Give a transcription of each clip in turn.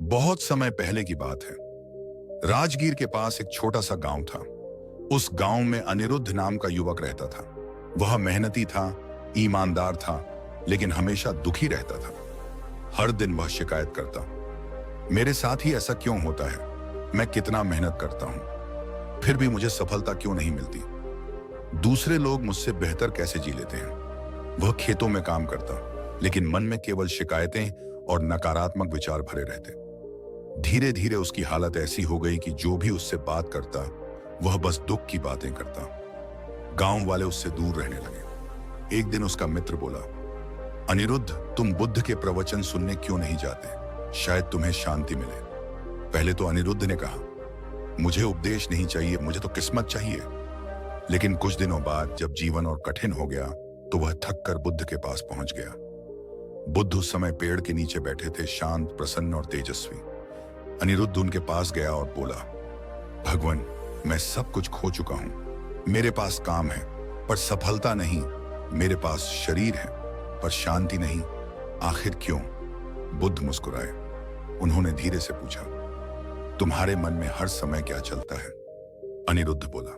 बहुत समय पहले की बात है। राजगीर के पास एक छोटा सा गांव था। उस गांव में अनिरुद्ध नाम का युवक रहता था। वह मेहनती था, ईमानदार था, लेकिन हमेशा दुखी रहता था। हर दिन वह शिकायत करता, मेरे साथ ही ऐसा क्यों होता है? मैं कितना मेहनत करता हूं, फिर भी मुझे सफलता क्यों नहीं मिलती? दूसरे लोग मुझसे बेहतर कैसे जी लेते हैं? वह खेतों में काम करता, लेकिन मन में केवल शिकायतें और नकारात्मक विचार भरे रहते। धीरे धीरे उसकी हालत ऐसी हो गई कि जो भी उससे बात करता, वह बस दुख की बातें करता। गांव वाले उससे दूर रहने लगे। एक दिन उसका मित्र बोला, अनिरुद्ध, तुम बुद्ध के प्रवचन सुनने क्यों नहीं जाते? शायद तुम्हें शांति मिले। पहले तो अनिरुद्ध ने कहा, मुझे उपदेश नहीं चाहिए, मुझे तो किस्मत चाहिए। लेकिन कुछ दिनों बाद जब जीवन और कठिन हो गया, तो वह थक कर बुद्ध के पास पहुंच गया। बुद्ध उस समय पेड़ के नीचे बैठे थे, शांत, प्रसन्न और तेजस्वी। अनिरुद्ध उनके पास गया और बोला, भगवान, मैं सब कुछ खो चुका हूं। मेरे पास काम है पर सफलता नहीं, मेरे पास शरीर है पर शांति नहीं। आखिर क्यों? बुद्ध मुस्कुराए। उन्होंने धीरे से पूछा, तुम्हारे मन में हर समय क्या चलता है? अनिरुद्ध बोला,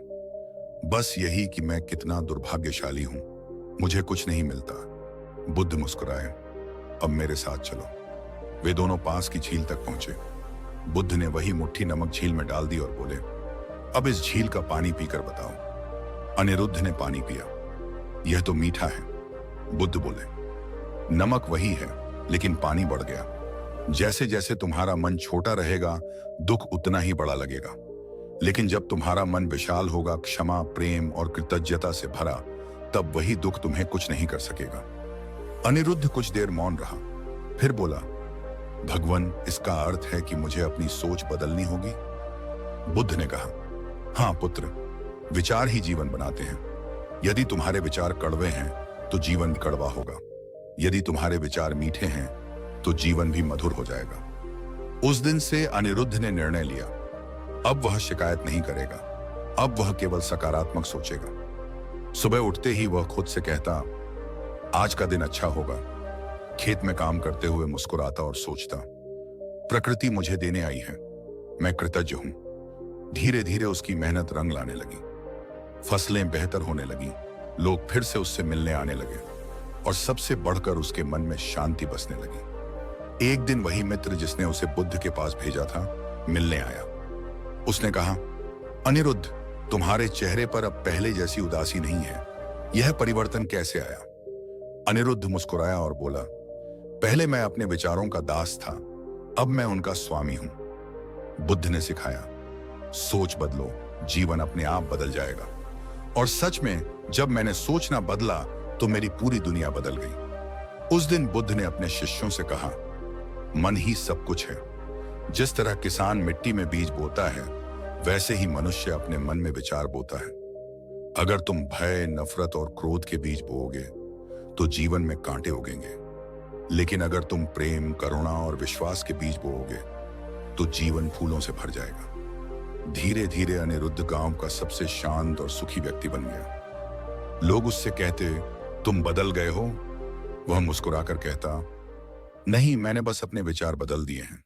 बस यही कि मैं कितना दुर्भाग्यशाली हूं, मुझे कुछ नहीं मिलता। बुद्ध मुस्कुराए, अब मेरे साथ चलो। वे दोनों पास की झील तक पहुंचे। बुद्ध ने वही मुट्ठी नमक झील में डाल दी और बोले, अब इस झील का पानी पीकर बताओ। अनिरुद्ध ने पानी पिया। यह तो मीठा है। बुद्ध बोले, नमक वही है, लेकिन पानी बढ़ गया। जैसे जैसे तुम्हारा मन छोटा रहेगा, दुख उतना ही बड़ा लगेगा। लेकिन जब तुम्हारा मन विशाल होगा, क्षमा, प्रेम और कृतज्ञता से भरा, तब वही दुख तुम्हें कुछ नहीं कर सकेगा। अनिरुद्ध कुछ देर मौन रहा, फिर बोला, भगवान, इसका अर्थ है कि मुझे अपनी सोच बदलनी होगी? बुद्ध ने कहा, हाँ पुत्र, विचार ही जीवन बनाते हैं। यदि तुम्हारे विचार कड़वे हैं तो जीवन भी कड़वा होगा। यदि तुम्हारे विचार मीठे हैं तो जीवन भी मधुर हो जाएगा। उस दिन से अनिरुद्ध ने निर्णय लिया, अब वह शिकायत नहीं करेगा, अब वह केवल सकारात्मक सोचेगा। सुबह उठते ही वह खुद से कहता, आज का दिन अच्छा होगा। खेत में काम करते हुए मुस्कुराता और सोचता, प्रकृति मुझे देने आई है, मैं कृतज्ञ हूं। धीरे धीरे उसकी मेहनत रंग लाने लगी। फसलें बेहतर होने लगी, लोग फिर से उससे मिलने आने लगे और सबसे बढ़कर उसके मन में शांति बसने लगी। एक दिन वही मित्र जिसने उसे बुद्ध के पास भेजा था, मिलने आया। उसने कहा, अनिरुद्ध, तुम्हारे चेहरे पर अब पहले जैसी उदासी नहीं है, यह परिवर्तन कैसे आया? अनिरुद्ध मुस्कुराया और बोला, पहले मैं अपने विचारों का दास था, अब मैं उनका स्वामी हूं। बुद्ध ने सिखाया, सोच बदलो, जीवन अपने आप बदल जाएगा। और सच में जब मैंने सोचना बदला तो मेरी पूरी दुनिया बदल गई। उस दिन बुद्ध ने अपने शिष्यों से कहा, मन ही सब कुछ है। जिस तरह किसान मिट्टी में बीज बोता है, वैसे ही मनुष्य अपने मन में विचार बोता है। अगर तुम भय, नफरत और क्रोध के बीज बोओगे तो जीवन में कांटे उगेंगे। लेकिन अगर तुम प्रेम, करुणा और विश्वास के बीज बोओगे तो जीवन फूलों से भर जाएगा। धीरे धीरे अनिरुद्ध गांव का सबसे शांत और सुखी व्यक्ति बन गया। लोग उससे कहते, तुम बदल गए हो? वह मुस्कुराकर कहता, नहीं, मैंने बस अपने विचार बदल दिए हैं।